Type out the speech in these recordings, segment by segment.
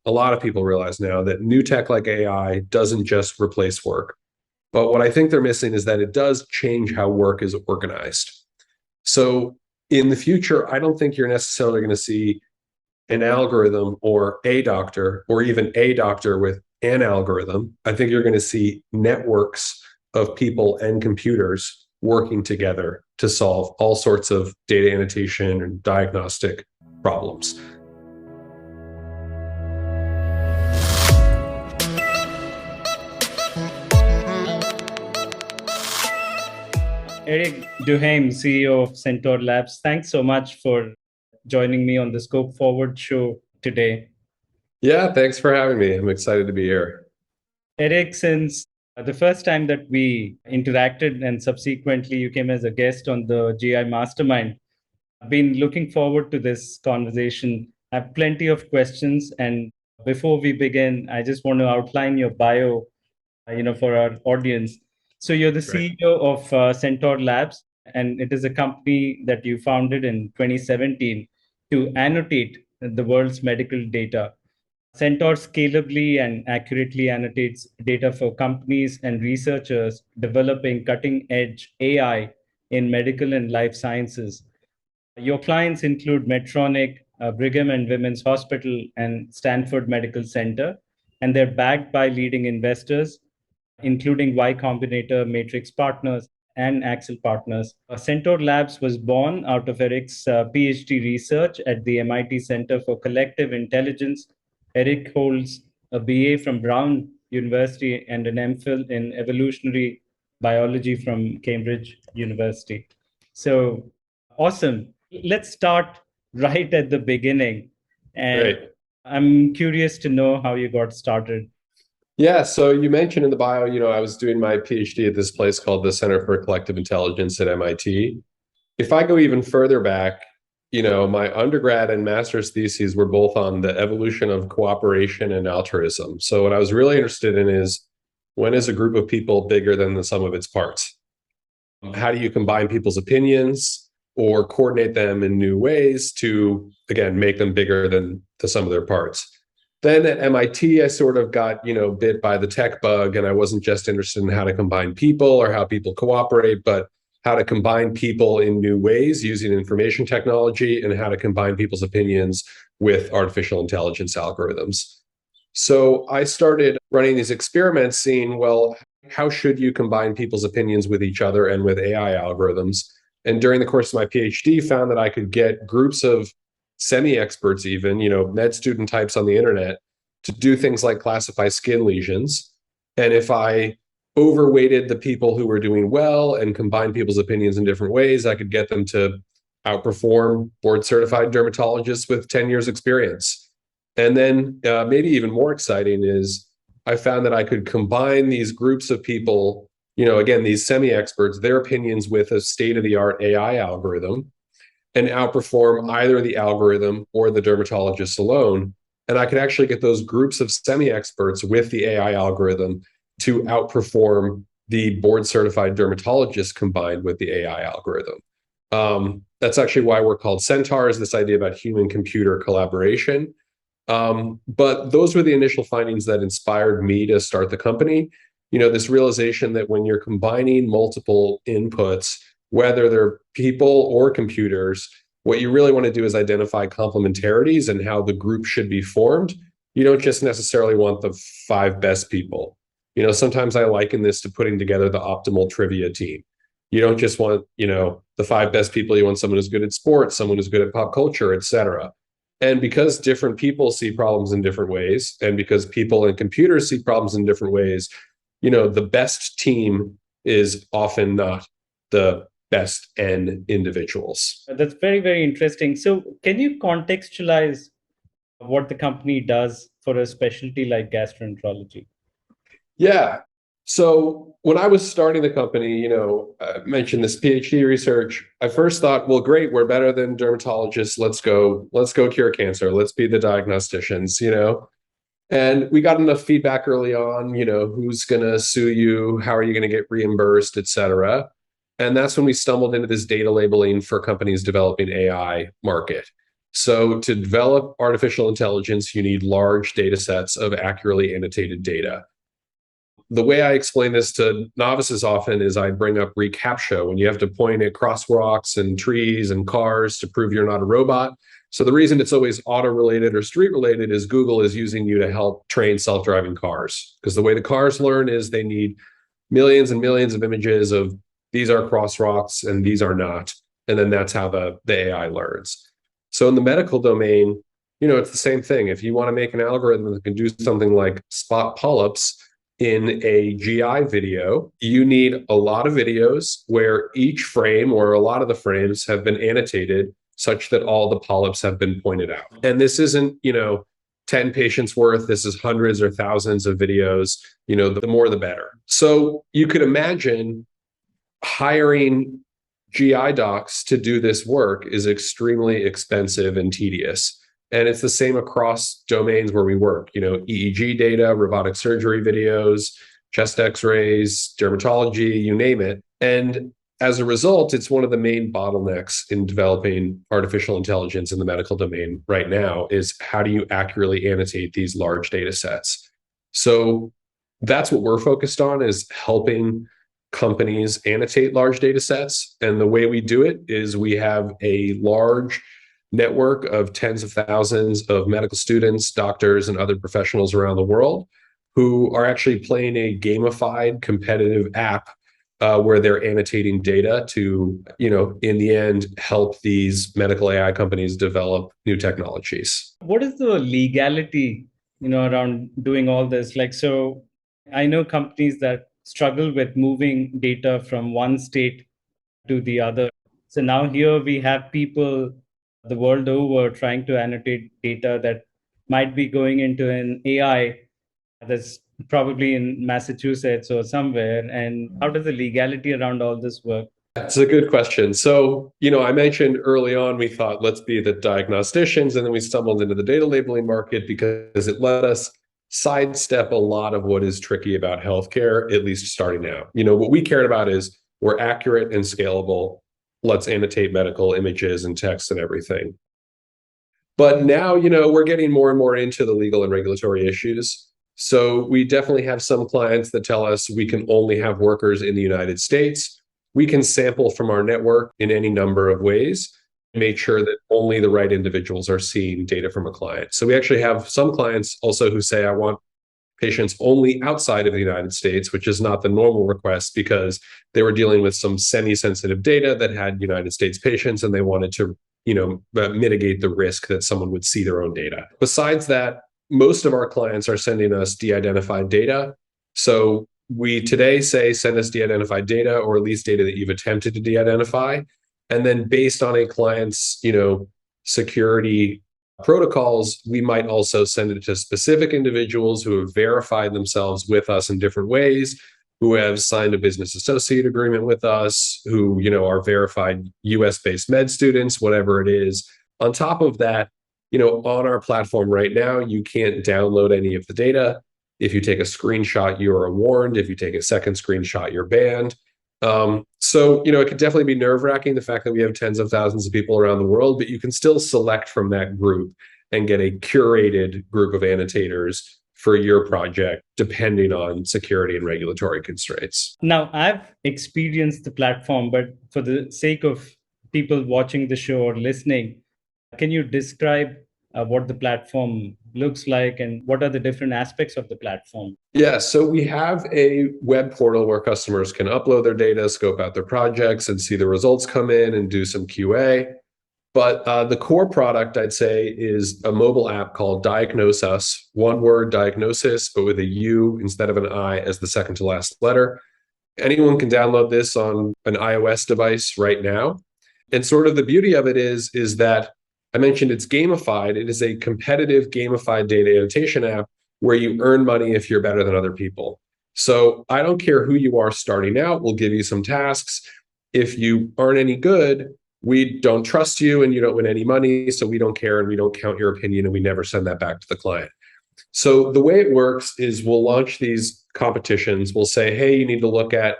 a lot of people realize now that new tech like AI doesn't just replace work. But what I think they're missing is that it does change how work is organized. So in the future, I don't think you're necessarily going to see an algorithm or a doctor, or even a doctor with an algorithm. I think you're going to see networks of people and computers working together to solve all sorts of data annotation and diagnostic problems. Erik Duhaime, CEO of Centaur Labs, thanks so much for joining me on the Scope Forward show today. Yeah, thanks for having me. I'm excited to be here. Erik, since the first time that we interacted and subsequently you came as a guest on the GI Mastermind, I've been looking forward to this conversation. I have plenty of questions. And before we begin, I just want to outline your bio, for our audience. So you're the Right. CEO of Centaur Labs, and it is a company that you founded in 2017 to annotate the world's medical data. Centaur scalably and accurately annotates data for companies and researchers developing cutting edge AI in medical and life sciences. Your clients include Medtronic, Brigham and Women's Hospital, and Stanford Medical Center, and they're backed by leading investors, including Y Combinator, Matrix Partners, and Axel Partners. Centaur Labs was born out of Erik's PhD research at the MIT Center for Collective Intelligence. Erik holds a BA from Brown University and an MPhil in evolutionary biology from Cambridge University. So awesome. Let's start right at the beginning. And Great. I'm curious to know how you got started. Yeah, so you mentioned in the bio, I was doing my PhD at this place called the Center for Collective Intelligence at MIT. If I go even further back, my undergrad and master's theses were both on the evolution of cooperation and altruism. So what I was really interested in is, when is a group of people bigger than the sum of its parts? How do you combine people's opinions or coordinate them in new ways to, again, make them bigger than the sum of their parts? Then at MIT, I sort of got, bit by the tech bug, and I wasn't just interested in how to combine people or how people cooperate, but how to combine people in new ways using information technology, and how to combine people's opinions with artificial intelligence algorithms. So I started running these experiments, seeing, well, how should you combine people's opinions with each other and with AI algorithms? And during the course of my PhD, found that I could get groups of semi-experts, even, med student types on the internet, to do things like classify skin lesions. And if I overweighted the people who were doing well and combined people's opinions in different ways, I could get them to outperform board certified dermatologists with 10 years experience. And then maybe even more exciting is, I found that I could combine these groups of people, again, these semi-experts, their opinions with a state-of-the-art AI algorithm, and outperform either the algorithm or the dermatologist alone. And I could actually get those groups of semi-experts with the AI algorithm to outperform the board-certified dermatologist combined with the AI algorithm. That's actually why we're called Centaurs, this idea about human-computer collaboration. But those were the initial findings that inspired me to start the company. This realization that when you're combining multiple inputs, whether they're people or computers, what you really want to do is identify complementarities and how the group should be formed. You don't just necessarily want the 5 best people. Sometimes I liken this to putting together the optimal trivia team. You don't just want, the 5 best people. You want someone who's good at sports, someone who's good at pop culture, etc. And because different people see problems in different ways, and because people and computers see problems in different ways, the best team is often not the best N individuals. That's very, very interesting. So can you contextualize what the company does for a specialty like gastroenterology? Yeah. So when I was starting the company, I mentioned this PhD research. I first thought, well, great, we're better than dermatologists. Let's go cure cancer. Let's be the diagnosticians, And we got enough feedback early on, who's going to sue you? How are you going to get reimbursed, et cetera? And that's when we stumbled into this data labeling for companies developing AI market. So to develop artificial intelligence, you need large data sets of accurately annotated data. The way I explain this to novices often is I bring up reCAPTCHA when you have to point at crosswalks and trees and cars to prove you're not a robot. So the reason it's always auto related or street related is Google is using you to help train self-driving cars. Because the way the cars learn is they need millions and millions of images of these are crosswalks and these are not. And then that's how the AI learns. So in the medical domain, it's the same thing. If you want to make an algorithm that can do something like spot polyps in a GI video, you need a lot of videos where each frame or a lot of the frames have been annotated such that all the polyps have been pointed out. And this isn't, 10 patients worth. This is hundreds or thousands of videos. The more the better. So you could imagine hiring GI docs to do this work is extremely expensive and tedious. And it's the same across domains where we work, EEG data, robotic surgery videos, chest x-rays, dermatology, you name it. And as a result, it's one of the main bottlenecks in developing artificial intelligence in the medical domain right now is how do you accurately annotate these large data sets? So that's what we're focused on is helping companies annotate large data sets. And the way we do it is we have a large network of tens of thousands of medical students, doctors, and other professionals around the world who are actually playing a gamified competitive app where they're annotating data to, in the end, help these medical AI companies develop new technologies. What is the legality, around doing all this? So I know companies that struggle with moving data from one state to the other. So now here we have people the world over trying to annotate data that might be going into an AI that's probably in Massachusetts or somewhere. And how does the legality around all this work? That's a good question. So, I mentioned early on, we thought, let's be the diagnosticians. And then we stumbled into the data labeling market because it let us sidestep a lot of what is tricky about healthcare, at least starting out. What we cared about is we're accurate and scalable. Let's annotate medical images and text and everything. But now, we're getting more and more into the legal and regulatory issues. So we definitely have some clients that tell us we can only have workers in the United States. We can sample from our network in any number of ways, make sure that only the right individuals are seeing data from a client. So we actually have some clients also who say, I want patients only outside of the United States, which is not the normal request because they were dealing with some semi-sensitive data that had United States patients and they wanted to, mitigate the risk that someone would see their own data. Besides that, most of our clients are sending us de-identified data. So we today say, send us de-identified data or at least data that you've attempted to de-identify. And then based on a client's, security protocols, we might also send it to specific individuals who have verified themselves with us in different ways, who have signed a business associate agreement with us, who, are verified US-based med students, whatever it is. On top of that, on our platform right now, you can't download any of the data. If you take a screenshot, you are warned. If you take a second screenshot, you're banned. So, it could definitely be nerve-wracking, the fact that we have tens of thousands of people around the world, but you can still select from that group and get a curated group of annotators for your project, depending on security and regulatory constraints. Now, I've experienced the platform, but for the sake of people watching the show or listening, can you describe what the platform looks like and what are the different aspects of the platform? Yeah, so we have a web portal where customers can upload their data, scope out their projects, and see the results come in and do some QA. But the core product, I'd say, is a mobile app called Diagnose Us, one word, diagnosis, but with a U instead of an I as the second to last letter. Anyone can download this on an iOS device right now. And sort of the beauty of it is that I mentioned it's gamified. It is a competitive gamified data annotation app where you earn money if you're better than other people. So I don't care who you are starting out, we'll give you some tasks. If you aren't any good, we don't trust you and you don't win any money, so we don't care and we don't count your opinion and we never send that back to the client. So the way it works is we'll launch these competitions. We'll say, hey, you need to look at,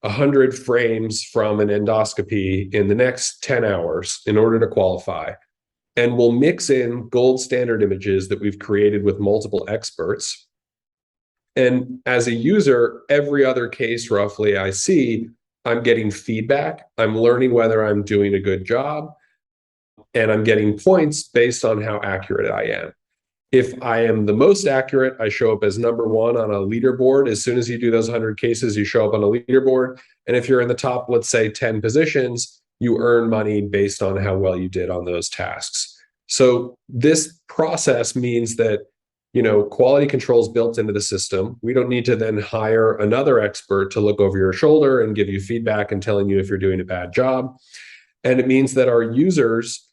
100 frames from an endoscopy in the next 10 hours in order to qualify. And we'll mix in gold standard images that we've created with multiple experts. And as a user, every other case roughly I see, I'm getting feedback. I'm learning whether I'm doing a good job, and I'm getting points based on how accurate I am. If I am the most accurate, I show up as number one on a leaderboard. As soon as you do those 100 cases, you show up on a leaderboard. And if you're in the top, let's say 10 positions, you earn money based on how well you did on those tasks. So this process means that, quality control is built into the system. We don't need to then hire another expert to look over your shoulder and give you feedback and telling you if you're doing a bad job. And it means that our users,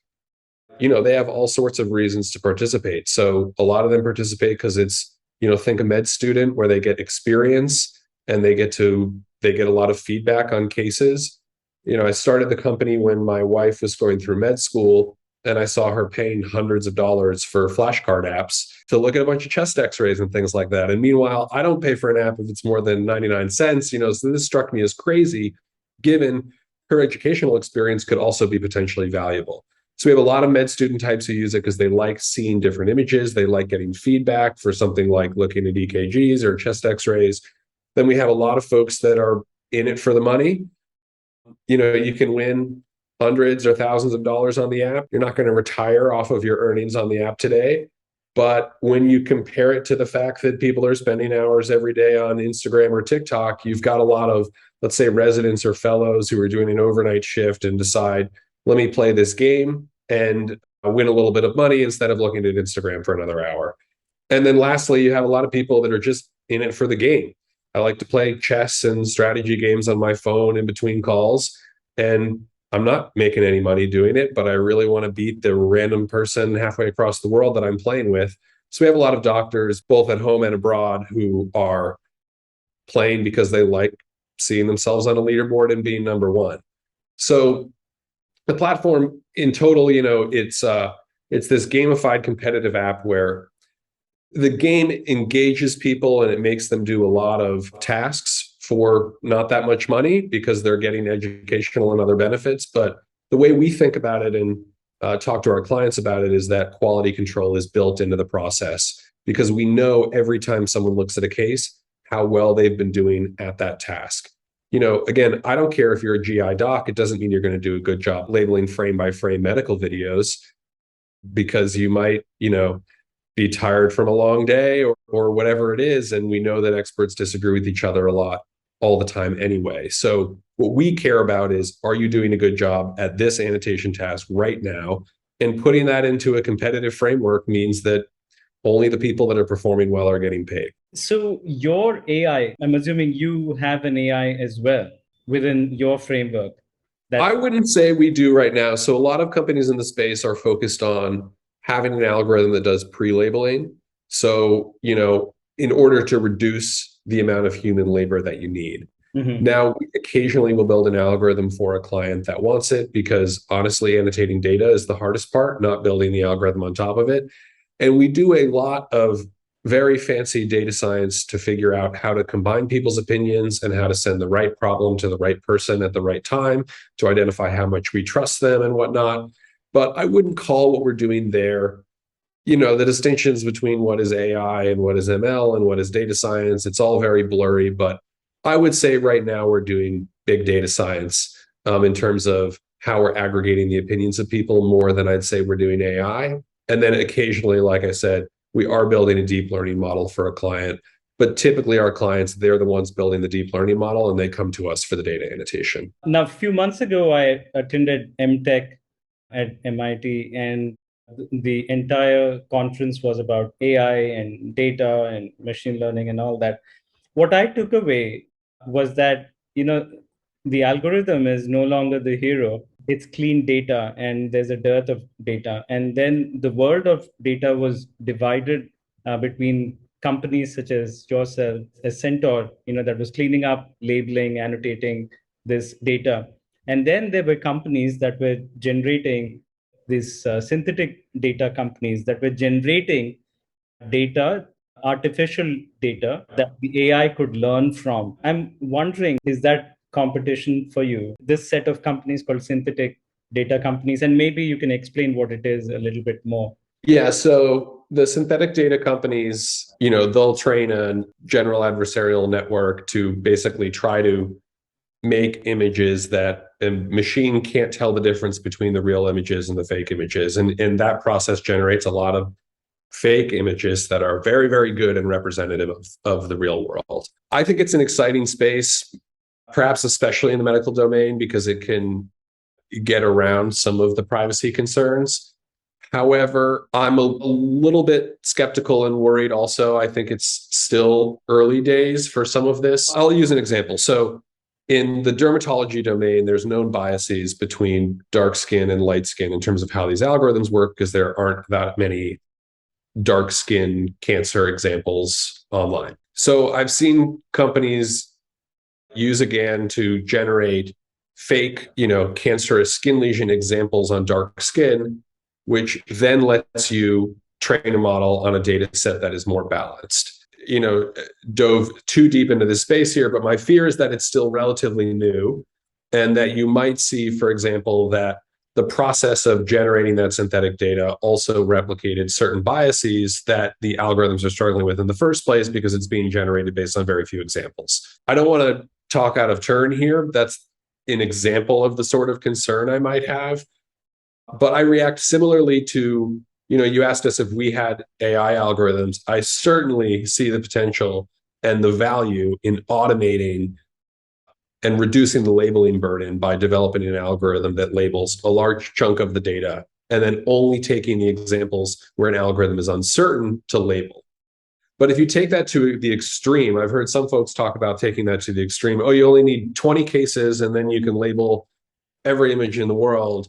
they have all sorts of reasons to participate. So a lot of them participate because it's, think a med student where they get experience and they get a lot of feedback on cases. I started the company when my wife was going through med school, and I saw her paying hundreds of dollars for flashcard apps to look at a bunch of chest x-rays and things like that. And meanwhile, I don't pay for an app if it's more than 99 cents, so this struck me as crazy, given her educational experience could also be potentially valuable. So we have a lot of med student types who use it because they like seeing different images. They like getting feedback for something like looking at EKGs or chest x-rays. Then we have a lot of folks that are in it for the money. You can win hundreds or thousands of dollars on the app. You're not going to retire off of your earnings on the app today. But when you compare it to the fact that people are spending hours every day on Instagram or TikTok, you've got a lot of, let's say, residents or fellows who are doing an overnight shift and decide, let me play this game and win a little bit of money instead of looking at Instagram for another hour. And then lastly, you have a lot of people that are just in it for the game. I like to play chess and strategy games on my phone in between calls. And I'm not making any money doing it, but I really want to beat the random person halfway across the world that I'm playing with. So we have a lot of doctors, both at home and abroad, who are playing because they like seeing themselves on a leaderboard and being number one. So the platform in total, it's this gamified competitive app where the game engages people and it makes them do a lot of tasks for not that much money because they're getting educational and other benefits. But the way we think about it and talk to our clients about it is that quality control is built into the process because we know every time someone looks at a case, how well they've been doing at that task. Again, I don't care if you're a GI doc. It doesn't mean you're going to do a good job labeling frame by frame medical videos because you might, be tired from a long day or whatever it is. And we know that experts disagree with each other a lot all the time anyway. So what we care about is, are you doing a good job at this annotation task right now? And putting that into a competitive framework means that only the people that are performing well are getting paid. So your AI, I'm assuming you have an AI as well within your framework. I wouldn't say we do right now. So a lot of companies in the space are focused on having an algorithm that does pre-labeling. So, in order to reduce the amount of human labor that you need. Mm-hmm. Now, occasionally we'll build an algorithm for a client that wants it because honestly, annotating data is the hardest part, not building the algorithm on top of it. And we do a lot of very fancy data science to figure out how to combine people's opinions and how to send the right problem to the right person at the right time to identify how much we trust them and whatnot. But I wouldn't call what we're doing there, the distinctions between what is AI and what is ML and what is data science. It's all very blurry, but I would say right now we're doing big data science in terms of how we're aggregating the opinions of people more than I'd say we're doing AI. And then occasionally, like I said, we are building a deep learning model for a client. But typically our clients, they're the ones building the deep learning model and they come to us for the data annotation. Now, a few months ago, I attended MTech at MIT, and the entire conference was about AI and data and machine learning and all that. What I took away was that, the algorithm is no longer the hero. It's clean data and there's a dearth of data. And then the world of data was divided between companies such as yourself, as Centaur, that was cleaning up, labeling, annotating this data. And then there were companies that were generating these synthetic data companies that were generating data, artificial data that the AI could learn from. I'm wondering, is that competition for you. This set of companies called synthetic data companies, and maybe you can explain what it is a little bit more. Yeah, so the synthetic data companies, they'll train a general adversarial network to basically try to make images that a machine can't tell the difference between the real images and the fake images. And that process generates a lot of fake images that are very, very good and representative of the real world. I think it's an exciting space, perhaps especially in the medical domain, because it can get around some of the privacy concerns. However, I'm a little bit skeptical and worried also. I think it's still early days for some of this. I'll use an example. So in the dermatology domain, there's known biases between dark skin and light skin in terms of how these algorithms work, because there aren't that many dark skin cancer examples online. So I've seen companies use a GAN to generate fake, cancerous skin lesion examples on dark skin, which then lets you train a model on a data set that is more balanced. Dove too deep into this space here, but my fear is that it's still relatively new, and that you might see, for example, that the process of generating that synthetic data also replicated certain biases that the algorithms are struggling with in the first place, because it's being generated based on very few examples. I don't want to talk out of turn here. That's an example of the sort of concern I might have. But I react similarly to, you asked us if we had AI algorithms. I certainly see the potential and the value in automating and reducing the labeling burden by developing an algorithm that labels a large chunk of the data and then only taking the examples where an algorithm is uncertain to label. But if you take that to the extreme, I've heard some folks talk about taking that to the extreme. Oh, you only need 20 cases and then you can label every image in the world.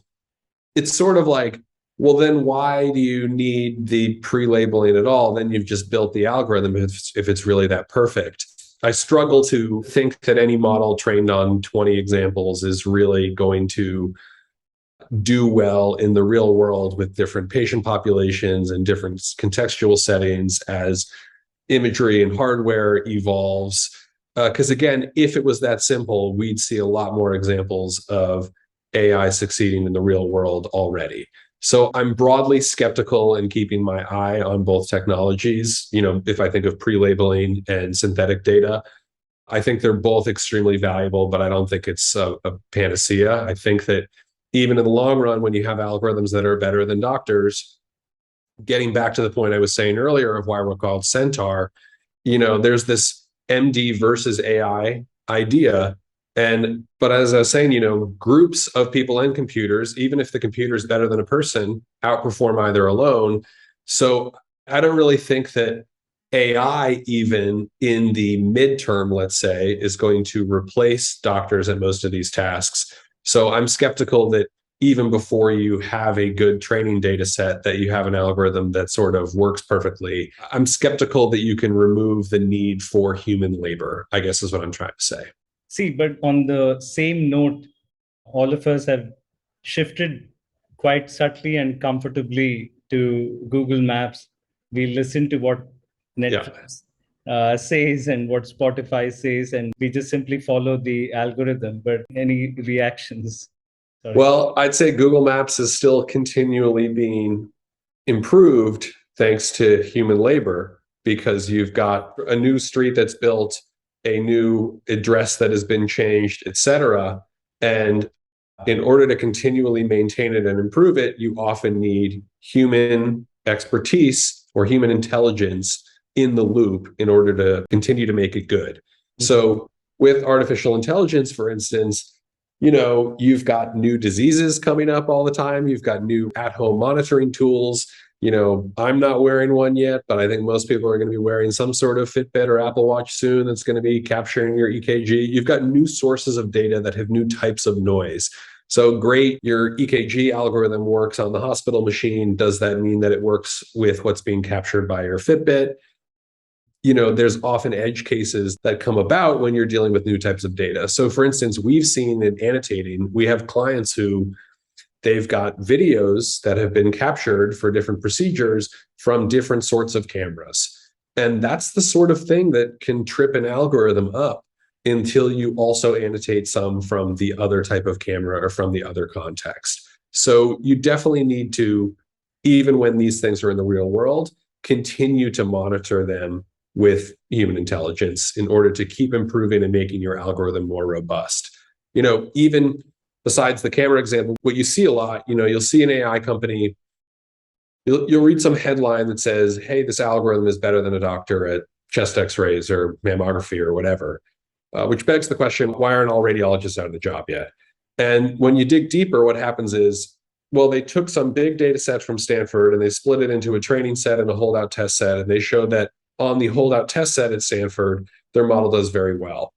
It's sort of like, well, then why do you need the pre-labeling at all? Then you've just built the algorithm if it's really that perfect. I struggle to think that any model trained on 20 examples is really going to do well in the real world with different patient populations and different contextual settings as imagery and hardware evolves. Because again, if it was that simple, we'd see a lot more examples of AI succeeding in the real world already. So I'm broadly skeptical and keeping my eye on both technologies. If I think of pre-labeling and synthetic data, I think they're both extremely valuable, but I don't think it's a panacea. I think that even in the long run, when you have algorithms that are better than doctors, getting back to the point I was saying earlier of why we're called Centaur, there's this MD versus AI idea. But as I was saying, groups of people and computers, even if the computer is better than a person, outperform either alone. So I don't really think that AI, even in the midterm, let's say, is going to replace doctors at most of these tasks. So I'm skeptical that even before you have a good training data set, that you have an algorithm that sort of works perfectly. I'm skeptical that you can remove the need for human labor, I guess is what I'm trying to say. See, but on the same note, all of us have shifted quite subtly and comfortably to Google Maps. We listen to what Netflix says and what Spotify says, and we just simply follow the algorithm. But any reactions? Sorry. Well, I'd say Google Maps is still continually being improved thanks to human labor, because you've got a new street that's built, a new address that has been changed, et cetera. And in order to continually maintain it and improve it, you often need human expertise or human intelligence in the loop in order to continue to make it good. So with artificial intelligence, for instance, you've got new diseases coming up all the time. You've got new at-home monitoring tools. I'm not wearing one yet, but I think most people are going to be wearing some sort of Fitbit or Apple Watch soon that's going to be capturing your EKG. You've got new sources of data that have new types of noise. So great, your EKG algorithm works on the hospital machine. Does that mean that it works with what's being captured by your Fitbit? There's often edge cases that come about when you're dealing with new types of data. So for instance, we've seen in annotating, we have clients who they've got videos that have been captured for different procedures from different sorts of cameras. And that's the sort of thing that can trip an algorithm up. until you also annotate some from the other type of camera or from the other context. So you definitely need to, even when these things are in the real world, continue to monitor them with human intelligence in order to keep improving and making your algorithm more robust. Even besides the camera example, what you see a lot, you'll see an AI company, you'll read some headline that says, hey, this algorithm is better than a doctor at chest x-rays or mammography or whatever, which begs the question, why aren't all radiologists out of the job yet? And when you dig deeper, what happens is, well, they took some big data set from Stanford and they split it into a training set and a holdout test set. And they showed that on the holdout test set at Stanford, their model does very well.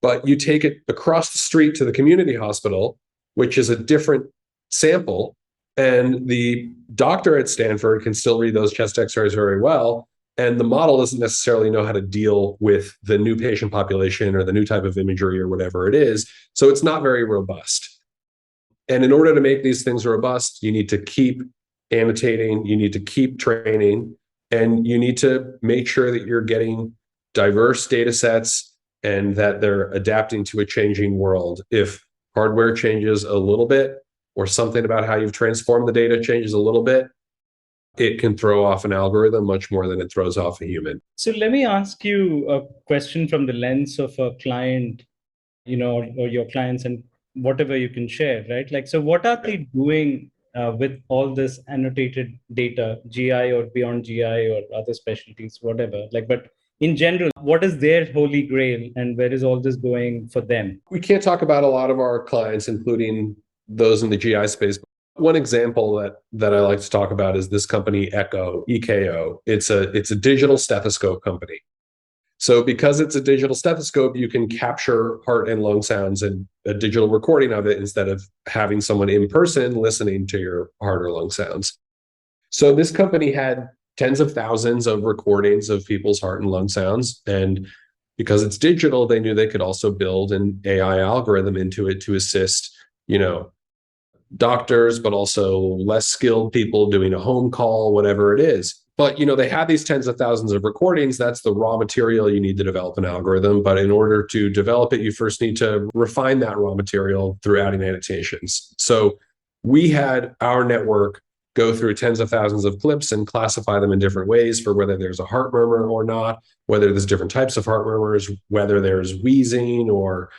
But you take it across the street to the community hospital, which is a different sample, and the doctor at Stanford can still read those chest x-rays very well. And the model doesn't necessarily know how to deal with the new patient population or the new type of imagery or whatever it is. So it's not very robust. And in order to make these things robust, you need to keep annotating, you need to keep training, and you need to make sure that you're getting diverse data sets and that they're adapting to a changing world. If hardware changes a little bit or something about how you've transformed the data changes a little bit, it can throw off an algorithm much more than it throws off a human. So let me ask you a question from the lens of a client, or your clients, and whatever you can share, right? Like, so what are they doing with all this annotated data, GI or beyond GI or other specialties, whatever? Like, but in general, what is their holy grail and where is all this going for them? We can't talk about a lot of our clients, including those in the GI space. One example that I like to talk about is this company, Echo, EKO. It's a digital stethoscope company. So because it's a digital stethoscope, you can capture heart and lung sounds and a digital recording of it instead of having someone in person listening to your heart or lung sounds. So this company had tens of thousands of recordings of people's heart and lung sounds. And because it's digital, they knew they could also build an AI algorithm into it to assist, doctors, but also less skilled people doing a home call, whatever it is. But, they have these tens of thousands of recordings. That's the raw material you need to develop an algorithm. But in order to develop it, you first need to refine that raw material through adding annotations. So we had our network go through tens of thousands of clips and classify them in different ways for whether there's a heart murmur or not, whether there's different types of heart murmurs, whether there's wheezing or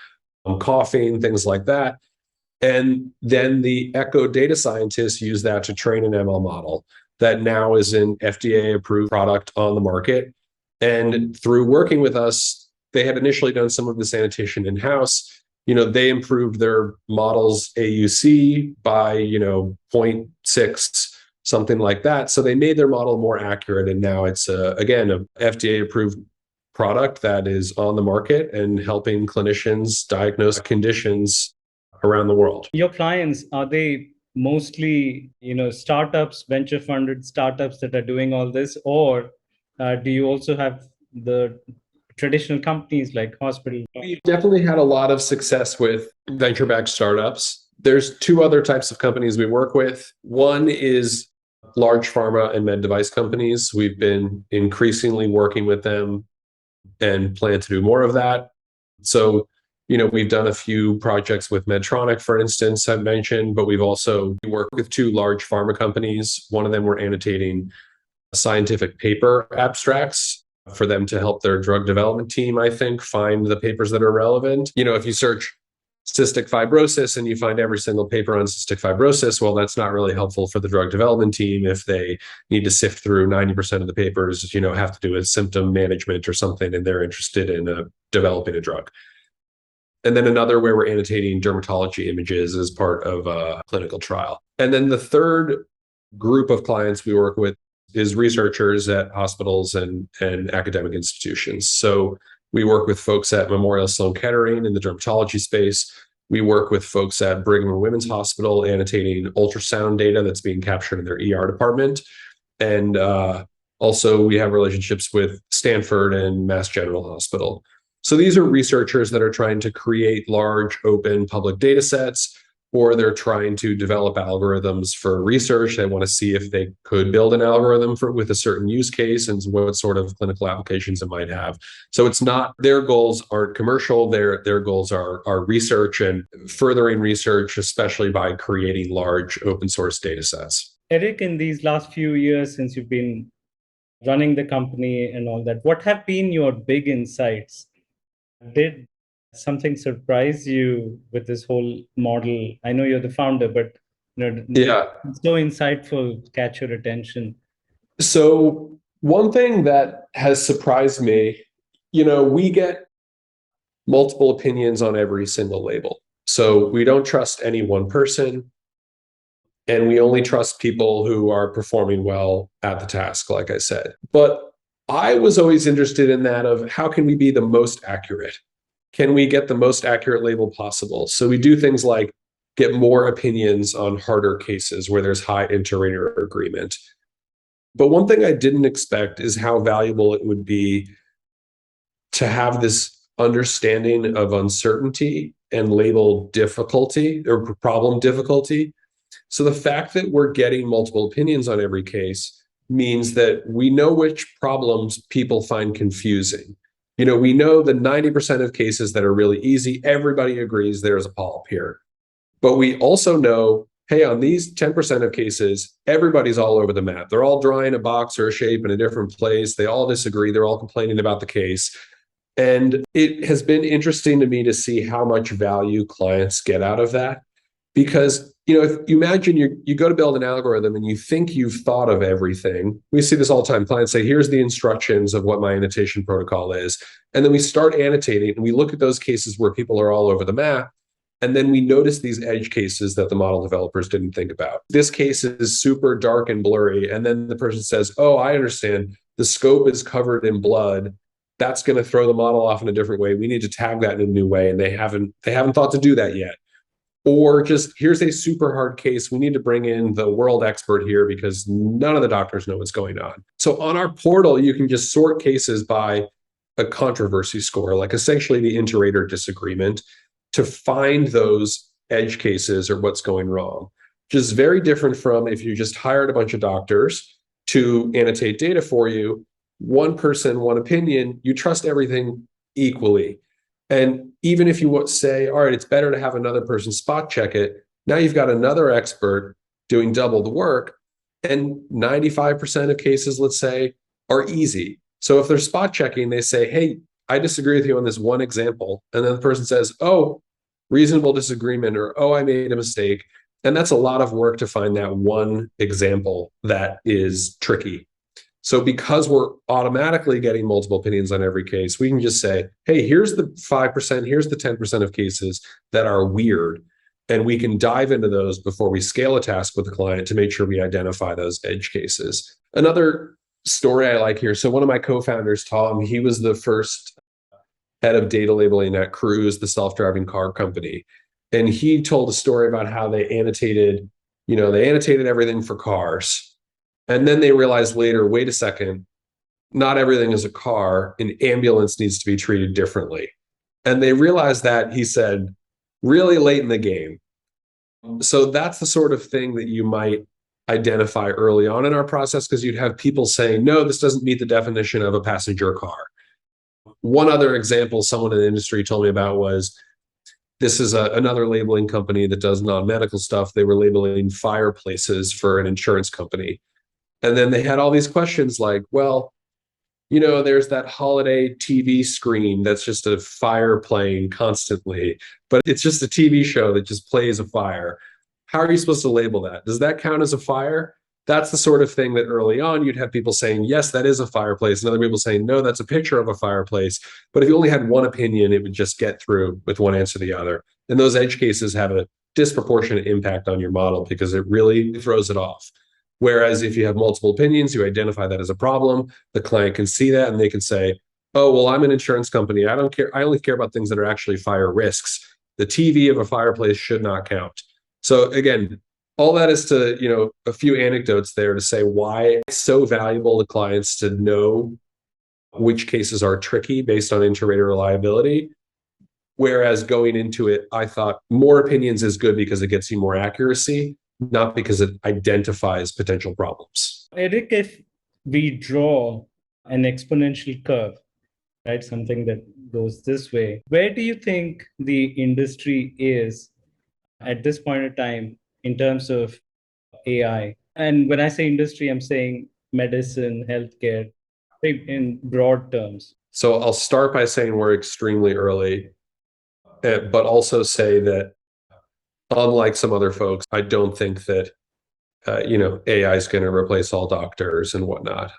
coughing, things like that. And then the Echo data scientists use that to train an ML model that now is an FDA-approved product on the market. And through working with us, they had initially done some of this annotation in-house. They improved their model's AUC by, 0.6, something like that. So they made their model more accurate. And now it's, again, an FDA-approved product that is on the market and helping clinicians diagnose conditions around the world. Your clients, are they mostly, startups, venture funded startups that are doing all this? Or do you also have the traditional companies like hospitals? We've definitely had a lot of success with venture-backed startups. There's two other types of companies we work with. One is large pharma and med device companies. We've been increasingly working with them and plan to do more of that. So, we've done a few projects with Medtronic, for instance, I've mentioned, but we've also worked with two large pharma companies. One of them we're annotating scientific paper abstracts for them to help their drug development team, I think, find the papers that are relevant. If you search cystic fibrosis and you find every single paper on cystic fibrosis, well, that's not really helpful for the drug development team if they need to sift through 90% of the papers, have to do with symptom management or something, and they're interested in developing a drug. And then another where we're annotating dermatology images as part of a clinical trial. And then the third group of clients we work with is researchers at hospitals and academic institutions. So we work with folks at Memorial Sloan Kettering in the dermatology space. We work with folks at Brigham and Women's Hospital annotating ultrasound data that's being captured in their ER department. And also we have relationships with Stanford and Mass General Hospital. So these are researchers that are trying to create large, open, public data sets or they're trying to develop algorithms for research. They want to see if they could build an algorithm with a certain use case and what sort of clinical applications it might have. So it's not, their goals aren't commercial. Their goals are research and furthering research, especially by creating large open source data sets. Erik, in these last few years since you've been running the company and all that, what have been your big insights? Did something surprise you with this whole model? I know you're the founder, but Yeah. it's so insightful, catch your attention. So one thing that has surprised me, we get multiple opinions on every single label. So we don't trust any one person, and we only trust people who are performing well at the task, like I said. But I was always interested in that of how can we be the most accurate? Can we get the most accurate label possible? So we do things like get more opinions on harder cases where there's high inter-rater agreement. But one thing I didn't expect is how valuable it would be to have this understanding of uncertainty and label difficulty or problem difficulty. So the fact that we're getting multiple opinions on every case means that we know which problems people find confusing. We know the 90% of cases that are really easy, everybody agrees there's a polyp here. But we also know, hey, on these 10% of cases, everybody's all over the map. They're all drawing a box or a shape in a different place. They all disagree. They're all complaining about the case. And it has been interesting to me to see how much value clients get out of that. Because, if you imagine you go to build an algorithm and you think you've thought of everything. We see this all the time. Clients say, here's the instructions of what my annotation protocol is. And then we start annotating and we look at those cases where people are all over the map. And then we notice these edge cases that the model developers didn't think about. This case is super dark and blurry. And then the person says, oh, I understand. The scope is covered in blood. That's going to throw the model off in a different way. We need to tag that in a new way. And they haven't thought to do that yet. Or just, here's a super hard case. We need to bring in the world expert here because none of the doctors know what's going on. So on our portal, you can just sort cases by a controversy score, like essentially the inter-rater disagreement, to find those edge cases or what's going wrong, which is very different from if you just hired a bunch of doctors to annotate data for you. One person, one opinion, you trust everything equally. And even if you say, all right, it's better to have another person spot check it, now you've got another expert doing double the work. And 95% of cases, let's say, are easy. So if they're spot checking, they say, hey, I disagree with you on this one example. And then the person says, oh, reasonable disagreement, or oh, I made a mistake. And that's a lot of work to find that one example that is tricky. So because we're automatically getting multiple opinions on every case, we can just say, hey, here's the 5%, here's the 10% of cases that are weird. And we can dive into those before we scale a task with the client to make sure we identify those edge cases. Another story I like here. So one of my co-founders, Tom, he was the first head of data labeling at Cruise, the self-driving car company. And he told a story about how they annotated everything for cars. And then they realized later, wait a second, not everything is a car. An ambulance needs to be treated differently. And they realized that, he said, really late in the game. So that's the sort of thing that you might identify early on in our process, because you'd have people saying, no, this doesn't meet the definition of a passenger car. One other example someone in the industry told me about was, this is another labeling company that does non-medical stuff. They were labeling fireplaces for an insurance company. And then they had all these questions like, well, there's that holiday TV screen that's just a fire playing constantly, but it's just a TV show that just plays a fire. How are you supposed to label that? Does that count as a fire? That's the sort of thing that early on you'd have people saying, yes, that is a fireplace. And other people saying, no, that's a picture of a fireplace. But if you only had one opinion, it would just get through with one answer or the other. And those edge cases have a disproportionate impact on your model because it really throws it off. Whereas if you have multiple opinions, you identify that as a problem, the client can see that and they can say, oh, well, I'm an insurance company. I don't care. I only care about things that are actually fire risks. The TV of a fireplace should not count. So again, all that is to, a few anecdotes there to say why it's so valuable to clients to know which cases are tricky based on inter-rater reliability. Whereas going into it, I thought more opinions is good because it gets you more accuracy, not because it identifies potential problems. Eric, if we draw an exponential curve, right, something that goes this way, where do you think the industry is at this point in time in terms of AI? And when I say industry, I'm saying medicine, healthcare, in broad terms. So I'll start by saying we're extremely early, but also say that unlike some other folks, I don't think that AI is going to replace all doctors and whatnot.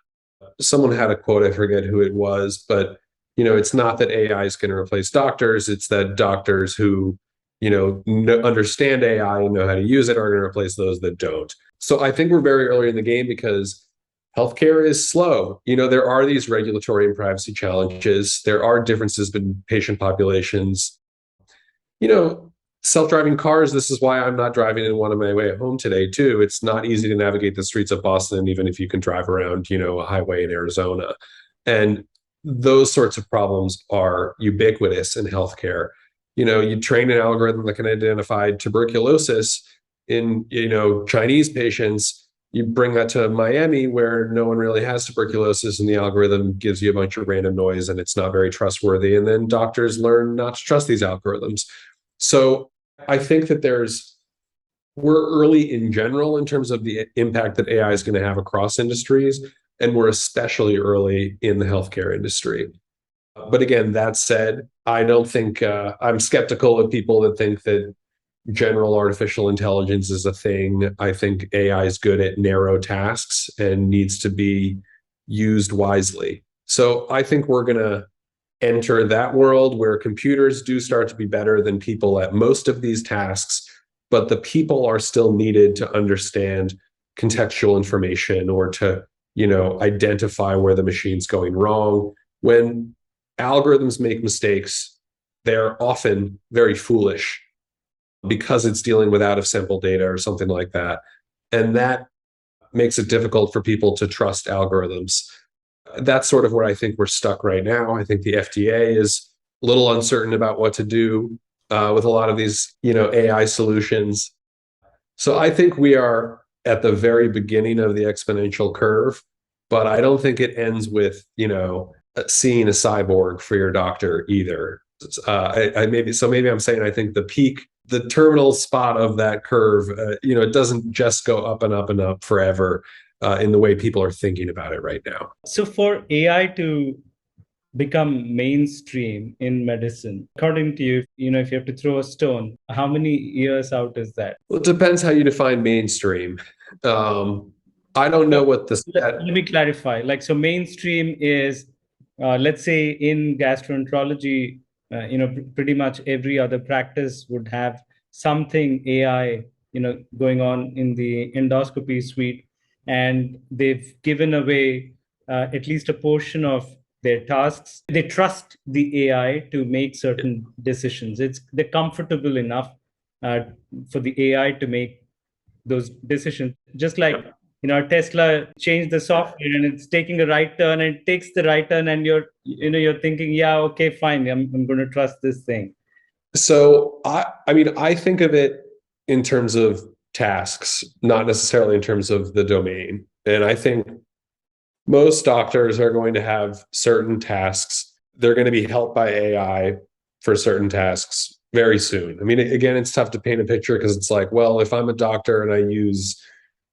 Someone had a quote, I forget who it was, but it's not that AI is going to replace doctors, it's that doctors who understand AI and know how to use it are going to replace those that don't. So I think we're very early in the game because healthcare is slow. There are these regulatory and privacy challenges. There are differences between patient populations. Self-driving cars, this is why I'm not driving in one on my way home today too. It's not easy to navigate the streets of Boston, even if you can drive around, a highway in Arizona. And those sorts of problems are ubiquitous in healthcare. You train an algorithm that can identify tuberculosis in, Chinese patients. You bring that to Miami where no one really has tuberculosis and the algorithm gives you a bunch of random noise and it's not very trustworthy. And then doctors learn not to trust these algorithms. So I think that we're early in general in terms of the impact that AI is going to have across industries, and we're especially early in the healthcare industry. But again, that said, I don't think I'm skeptical of people that think that general artificial intelligence is a thing. I think AI is good at narrow tasks and needs to be used wisely. So I think we're going to enter that world where computers do start to be better than people at most of these tasks, but the people are still needed to understand contextual information or to, identify where the machine's going wrong. When algorithms make mistakes, they're often very foolish because it's dealing with out of sample data or something like that. And that makes it difficult for people to trust algorithms. That's sort of where I think we're stuck right now. I think the FDA is a little uncertain about what to do with a lot of these, AI solutions. So I think we are at the very beginning of the exponential curve, but I don't think it ends with, seeing a cyborg for your doctor either. Maybe I'm saying I think the peak, the terminal spot of that curve, it doesn't just go up and up and up forever. In the way people are thinking about it right now. So for AI to become mainstream in medicine, according to you, if you have to throw a stone, how many years out is that? Well, it depends how you define mainstream. I don't know what the... Let me clarify. So mainstream is, let's say in gastroenterology, pretty much every other practice would have something AI, going on in the endoscopy suite. And they've given away at least a portion of their tasks. They trust the AI to make certain decisions. They're comfortable enough for the AI to make those decisions. Just like Tesla changed the software and it's taking a right turn and it takes the right turn and you're thinking, yeah, okay, fine, I'm going to trust this thing. So I think of it in terms of tasks, not necessarily in terms of the domain. And I think most doctors are going to have certain tasks. They're going to be helped by AI for certain tasks very soon. Again, it's tough to paint a picture because it's like, well, if I'm a doctor and I use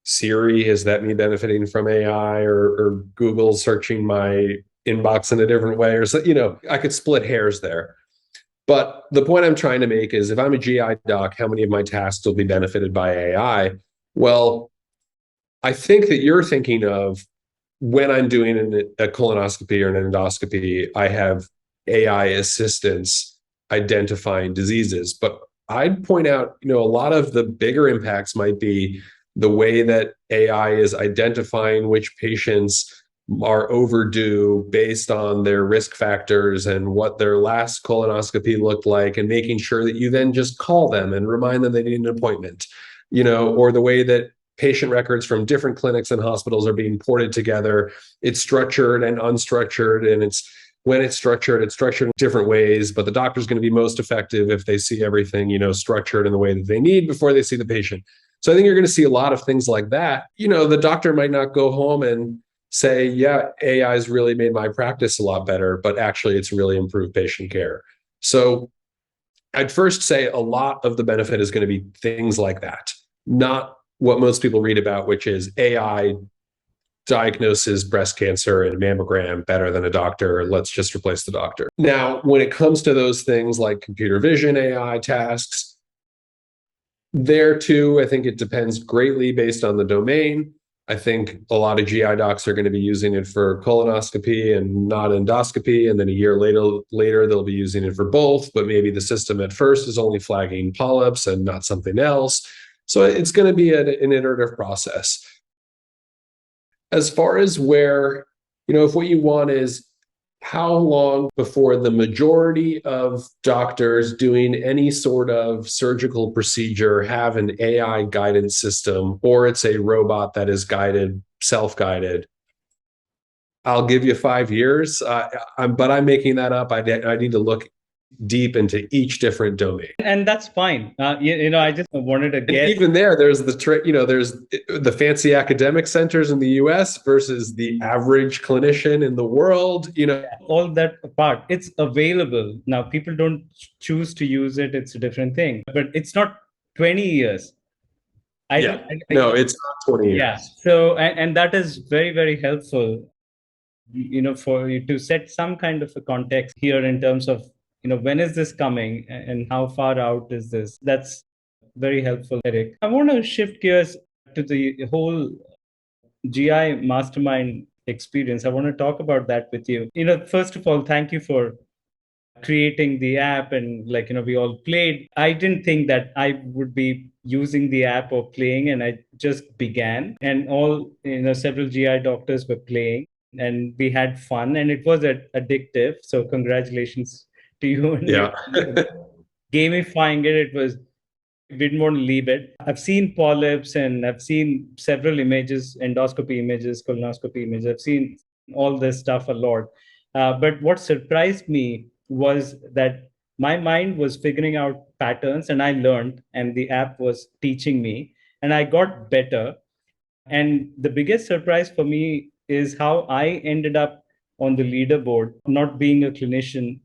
Siri, is that me benefiting from AI or Google searching my inbox in a different way? Or so, I could split hairs there. But the point I'm trying to make is if I'm a GI doc, how many of my tasks will be benefited by AI? Well, I think that you're thinking of when I'm doing a colonoscopy or an endoscopy, I have AI assistance identifying diseases. But I'd point out, a lot of the bigger impacts might be the way that AI is identifying which patients are overdue based on their risk factors and what their last colonoscopy looked like, and making sure that you then just call them and remind them they need an appointment, or the way that patient records from different clinics and hospitals are being ported together. It's structured and unstructured, and it's when it's structured in different ways, but the doctor's going to be most effective if they see everything, structured in the way that they need before they see the patient. So I think you're going to see a lot of things like that. The doctor might not go home and say, yeah, AI's really made my practice a lot better, but actually it's really improved patient care. So I'd first say a lot of the benefit is going to be things like that, not what most people read about, which is AI diagnoses breast cancer and mammogram better than a doctor. Let's just replace the doctor. Now, when it comes to those things like computer vision, AI tasks, there too, I think it depends greatly based on the domain. I think a lot of GI docs are going to be using it for colonoscopy and not endoscopy. And then a year later, they'll be using it for both, but maybe the system at first is only flagging polyps and not something else. So it's going to be an iterative process. As far as where, if what you want is how long before the majority of doctors doing any sort of surgical procedure have an AI guidance system, or it's a robot that is guided, self-guided, I'll give you 5 years, but I'm making that up. I need to look deep into each different domain, and that's fine. I just wanted to get, and even there's there's the fancy academic centers in the US versus the average clinician in the world. all that apart. It's available now. People don't choose to use it. It's a different thing, but it's not 20 years. No, it's not 20 years. Yeah. So, and that is very, very helpful, for you to set some kind of a context here in terms of, when is this coming and how far out is this? That's very helpful, Erik. I want to shift gears to the whole GI mastermind experience. I want to talk about that with you. First of all, thank you for creating the app, and we all played. I didn't think that I would be using the app or playing, and I just began, and all several GI doctors were playing, and we had fun, and it was addictive. So congratulations to you. And yeah. Gamifying it was, we didn't want to leave it. I've seen polyps, and I've seen several images, endoscopy images, colonoscopy images. I've seen all this stuff a lot. But what surprised me was that my mind was figuring out patterns, and I learned, and the app was teaching me, and I got better. And the biggest surprise for me is how I ended up on the leaderboard, not being a clinician,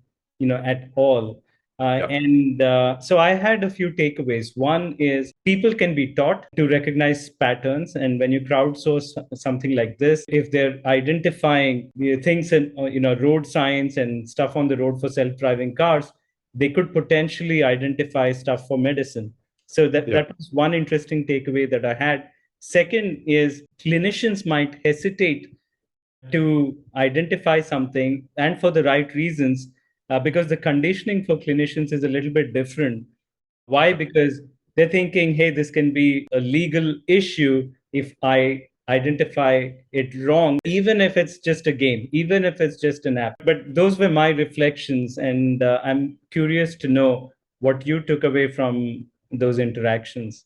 at all. Yep. And so I had a few takeaways. One is people can be taught to recognize patterns. And when you crowdsource something like this, if they're identifying things in road signs and stuff on the road for self-driving cars, they could potentially identify stuff for medicine. So that was one interesting takeaway that I had. Second is clinicians might hesitate to identify something, and for the right reasons, because the conditioning for clinicians is a little bit different. Why? Because they're thinking, hey, this can be a legal issue if I identify it wrong, even if it's just a game, even if it's just an app. But those were my reflections, and I'm curious to know what you took away from those interactions.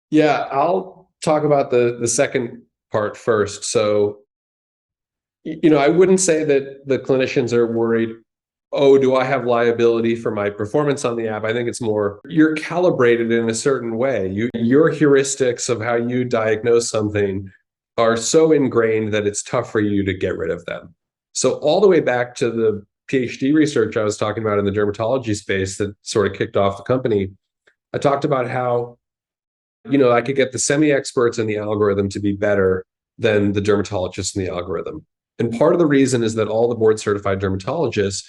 Yeah, I'll talk about the second part first. So, I wouldn't say that the clinicians are worried, oh, do I have liability for my performance on the app? I think it's more, you're calibrated in a certain way. Your heuristics of how you diagnose something are so ingrained that it's tough for you to get rid of them. So all the way back to the PhD research I was talking about in the dermatology space that sort of kicked off the company, I talked about how, I could get the semi-experts in the algorithm to be better than the dermatologists in the algorithm. And part of the reason is that all the board certified dermatologists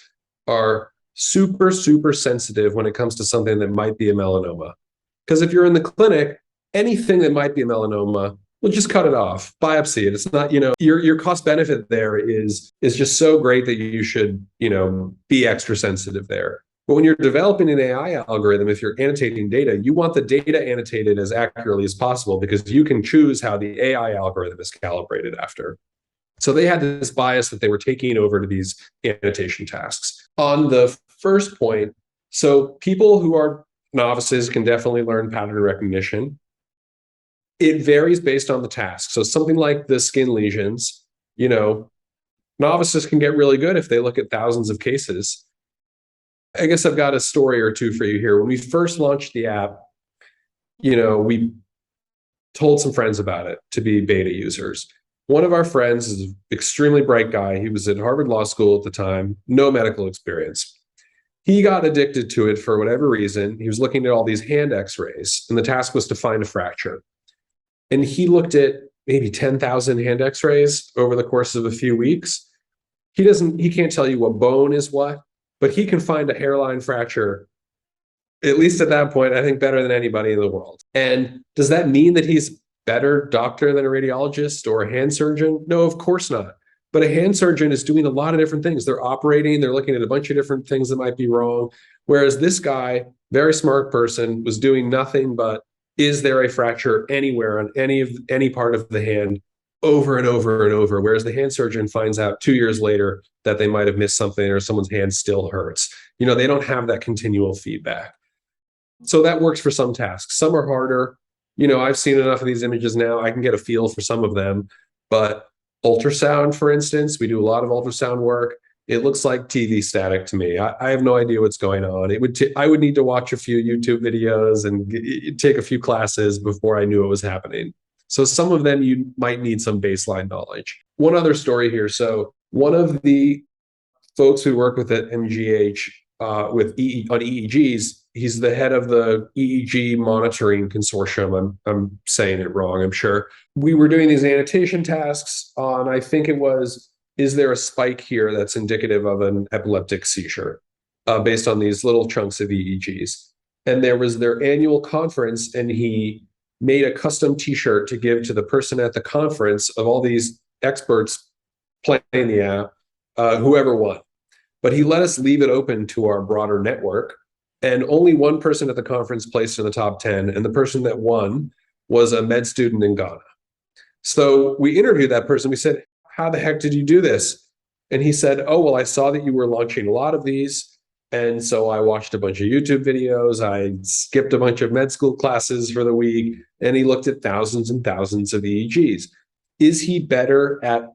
are super, super sensitive when it comes to something that might be a melanoma. Because if you're in the clinic, anything that might be a melanoma, we'll just cut it off, biopsy it. It's not, your cost benefit there is just so great that you should, be extra sensitive there. But when you're developing an AI algorithm, if you're annotating data, you want the data annotated as accurately as possible because you can choose how the AI algorithm is calibrated after. So they had this bias that they were taking over to these annotation tasks. On the first point, so people who are novices can definitely learn pattern recognition. It varies based on the task. So something like the skin lesions, Novices can get really good if they look at thousands of cases. I guess I've got a story or two for you here. When we first launched the app, we told some friends about it to be beta users. One of our friends is an extremely bright guy. He was at Harvard Law School at the time, no medical experience. He got addicted to it for whatever reason. He was looking at all these hand x-rays, and the task was to find a fracture. And he looked at maybe 10,000 hand x-rays over the course of a few weeks. He can't tell you what bone is what, but he can find a hairline fracture, at least at that point, I think better than anybody in the world. And does that mean that he's better doctor than a radiologist or a hand surgeon? No, of course not. But a hand surgeon is doing a lot of different things. They're operating, they're looking at a bunch of different things that might be wrong. Whereas this guy, very smart person, was doing nothing but, is there a fracture anywhere on any part of the hand, over and over and over? Whereas the hand surgeon finds out 2 years later that they might have missed something or someone's hand still hurts. They don't have that continual feedback. So that works for some tasks. Some are harder. I've seen enough of these images now. I can get a feel for some of them. But ultrasound, for instance, we do a lot of ultrasound work. It looks like TV static to me. I have no idea what's going on. I would need to watch a few YouTube videos and take a few classes before I knew it was happening. So some of them you might need some baseline knowledge. One other story here. So one of the folks who work with at MGH on EEGs, he's the head of the EEG monitoring consortium. I'm saying it wrong, I'm sure. We were doing these annotation tasks on, I think it was, is there a spike here that's indicative of an epileptic seizure based on these little chunks of EEGs? And there was their annual conference, and he made a custom t-shirt to give to the person at the conference of all these experts playing the app, whoever won. But he let us leave it open to our broader network. And only one person at the conference placed in the top 10. And the person that won was a med student in Ghana. So we interviewed that person. We said, how the heck did you do this? And he said, oh, well, I saw that you were launching a lot of these. And so I watched a bunch of YouTube videos. I skipped a bunch of med school classes for the week. And he looked at thousands and thousands of EEGs. Is he better at,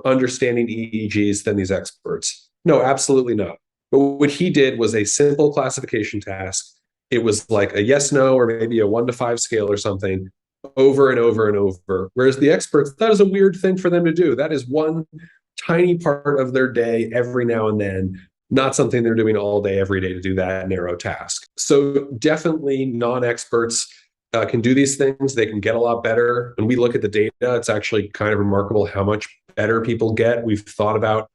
understanding EEGs than these experts? No, absolutely not. But what he did was a simple classification task. It was like a yes, no, or maybe a 1 to 5 scale or something, over and over and over. Whereas the experts, that is a weird thing for them to do. That is one tiny part of their day every now and then, not something they're doing all day, every day to do that narrow task. So definitely non-experts can do these things. They can get a lot better. When we look at the data, it's actually kind of remarkable how much better people get. We've thought about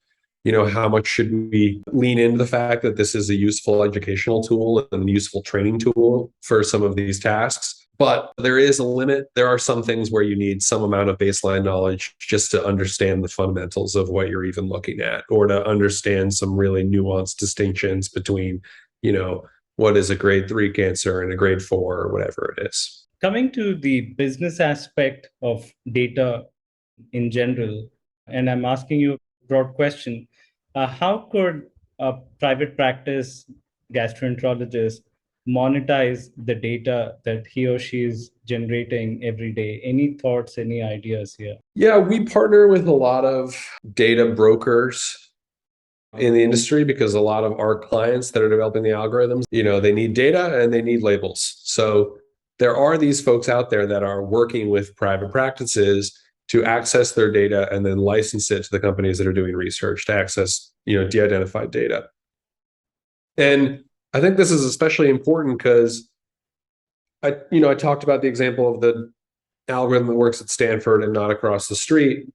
how much should we lean into the fact that this is a useful educational tool and a useful training tool for some of these tasks. But there is a limit. There are some things where you need some amount of baseline knowledge just to understand the fundamentals of what you're even looking at, or to understand some really nuanced distinctions between, what is a grade 3 cancer and a grade 4 or whatever it is. Coming to the business aspect of data in general, and I'm asking you a broad question. How could a private practice gastroenterologist monetize the data that he or she is generating every day? Any thoughts, any ideas here? Yeah, we partner with a lot of data brokers in the industry because a lot of our clients that are developing the algorithms, they need data and they need labels. So there are these folks out there that are working with private practices to access their data and then license it to the companies that are doing research to access, de-identified data. And I think this is especially important because I talked about the example of the algorithm that works at Stanford and not across the street.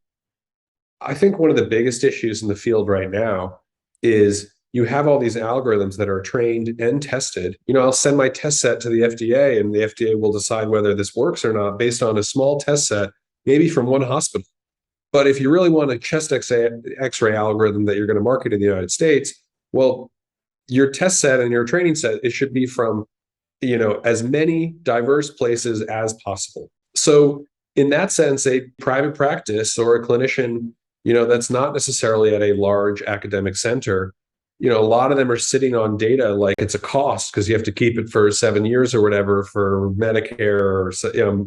I think one of the biggest issues in the field right now is you have all these algorithms that are trained and tested. I'll send my test set to the FDA and the FDA will decide whether this works or not based on a small test set, maybe from one hospital. But if you really want a chest X-ray algorithm that you're going to market in the United States, well, your test set and your training set, it should be from, as many diverse places as possible. So in that sense, a private practice or a clinician, that's not necessarily at a large academic center, a lot of them are sitting on data like it's a cost because you have to keep it for 7 years or whatever for Medicare, or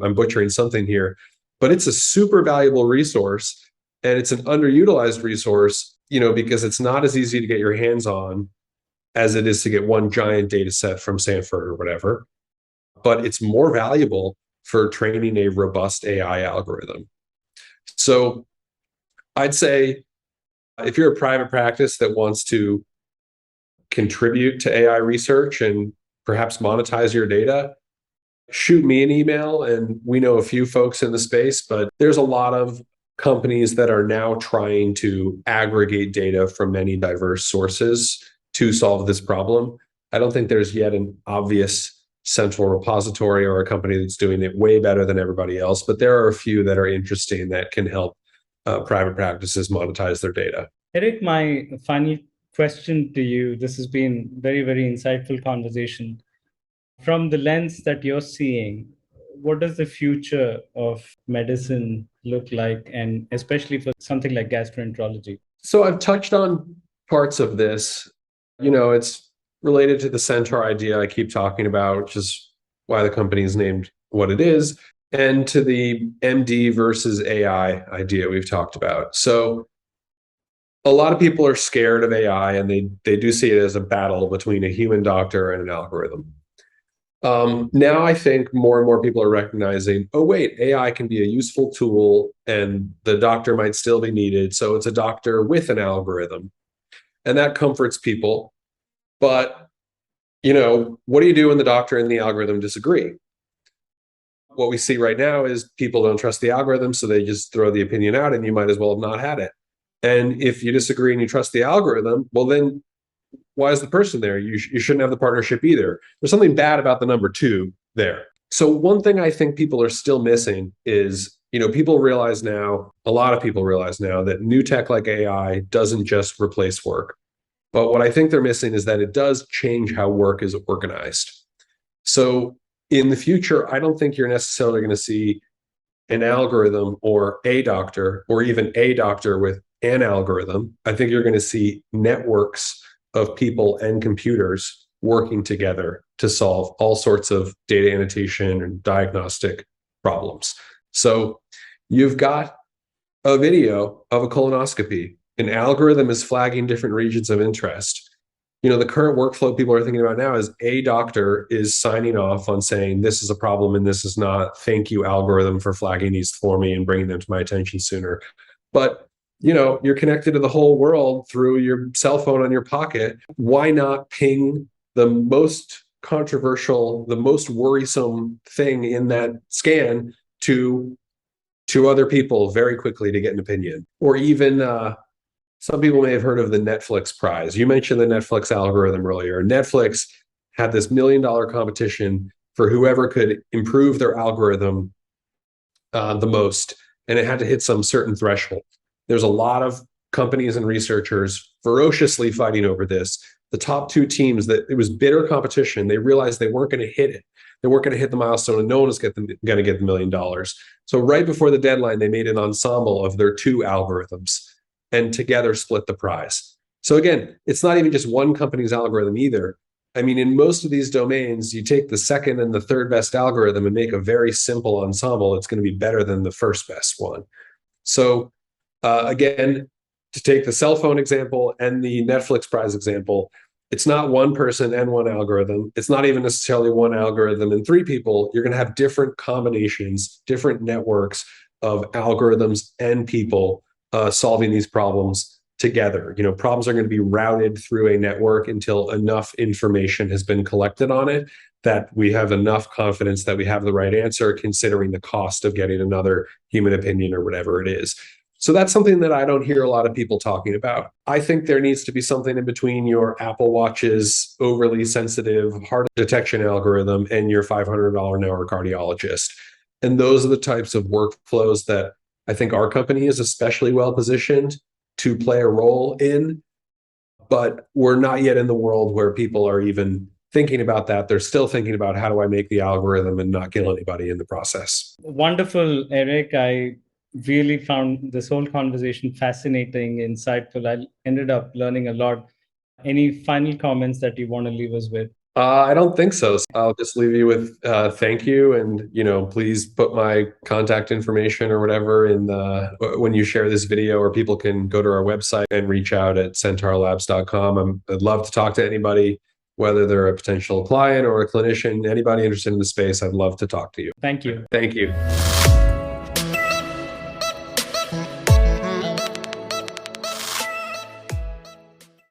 I'm butchering something here. But it's a super valuable resource And it's an underutilized resource, because it's not as easy to get your hands on as it is to get one giant data set from Stanford or whatever. But it's more valuable for training a robust AI algorithm. So I'd say if you're a private practice that wants to contribute to AI research and perhaps monetize your data, shoot me an email. And we know a few folks in the space, but there's a lot of companies that are now trying to aggregate data from many diverse sources to solve this problem. I don't think there's yet an obvious central repository or a company that's doing it way better than everybody else, but there are a few that are interesting that can help private practices monetize their data. Erik, my final question to you, this has been very, very insightful conversation. From the lens that you're seeing, what does the future of medicine look like, and especially for something like gastroenterology? So I've touched on parts of this. It's related to the Centaur idea I keep talking about, which is why the company is named what it is, and to the MD versus AI idea we've talked about. So a lot of people are scared of AI, and they do see it as a battle between a human doctor and an algorithm. Now I think more and more people are recognizing, oh, wait, AI can be a useful tool and the doctor might still be needed. So it's a doctor with an algorithm. And that comforts people. But, what do you do when the doctor and the algorithm disagree? What we see right now is people don't trust the algorithm, so they just throw the opinion out, and you might as well have not had it. And if you disagree and you trust the algorithm, well, then why is the person there? You shouldn't have the partnership either. There's something bad about the number two there. So one thing I think people are still missing is, people realize now, a lot of people realize now that new tech like AI doesn't just replace work. But what I think they're missing is that it does change how work is organized. So in the future, I don't think you're necessarily going to see an algorithm or a doctor, or even a doctor with an algorithm. I think you're going to see networks of people and computers working together to solve all sorts of data annotation and diagnostic problems. So you've got a video of a colonoscopy. An algorithm is flagging different regions of interest. The current workflow people are thinking about now is a doctor is signing off on saying, this is a problem and this is not. Thank you, algorithm, for flagging these for me and bringing them to my attention sooner. But you're connected to the whole world through your cell phone on your pocket. Why not ping the most controversial, the most worrisome thing in that scan to other people very quickly to get an opinion? Or even some people may have heard of the Netflix prize. You mentioned the Netflix algorithm earlier. Netflix had this $1 million competition for whoever could improve their algorithm the most, and it had to hit some certain threshold. There's a lot of companies and researchers ferociously fighting over this. The top two teams, that it was bitter competition. They realized they weren't going to hit it. They weren't going to hit the milestone, and no one was going to get the $1 million. So right before the deadline, they made an ensemble of their two algorithms and together split the prize. So again, it's not even just one company's algorithm either. I mean, in most of these domains, you take the second and the third best algorithm and make a very simple ensemble. It's going to be better than the first best one. So again, to take the cell phone example and the Netflix prize example, it's not one person and one algorithm. It's not even necessarily one algorithm and three people. You're going to have different combinations, different networks of algorithms and people solving these problems together. Problems are going to be routed through a network until enough information has been collected on it that we have enough confidence that we have the right answer, considering the cost of getting another human opinion or whatever it is. So that's something that I don't hear a lot of people talking about. I think there needs to be something in between your Apple Watch's overly sensitive heart detection algorithm and your $500 an hour cardiologist. And those are the types of workflows that I think our company is especially well positioned to play a role in. But we're not yet in the world where people are even thinking about that. They're still thinking about, how do I make the algorithm and not kill anybody in the process? Wonderful, Erik. I really found this whole conversation fascinating, insightful. I ended up learning a lot. Any final comments that you want to leave us with? I don't think so. I'll just leave you with thank you, and please put my contact information or whatever in the when you share this video, or people can go to our website and reach out at centaurlabs.com. I'd love to talk to anybody, whether they're a potential client or a clinician, anybody interested in the space. I'd love to talk to you. Thank you. Thank you.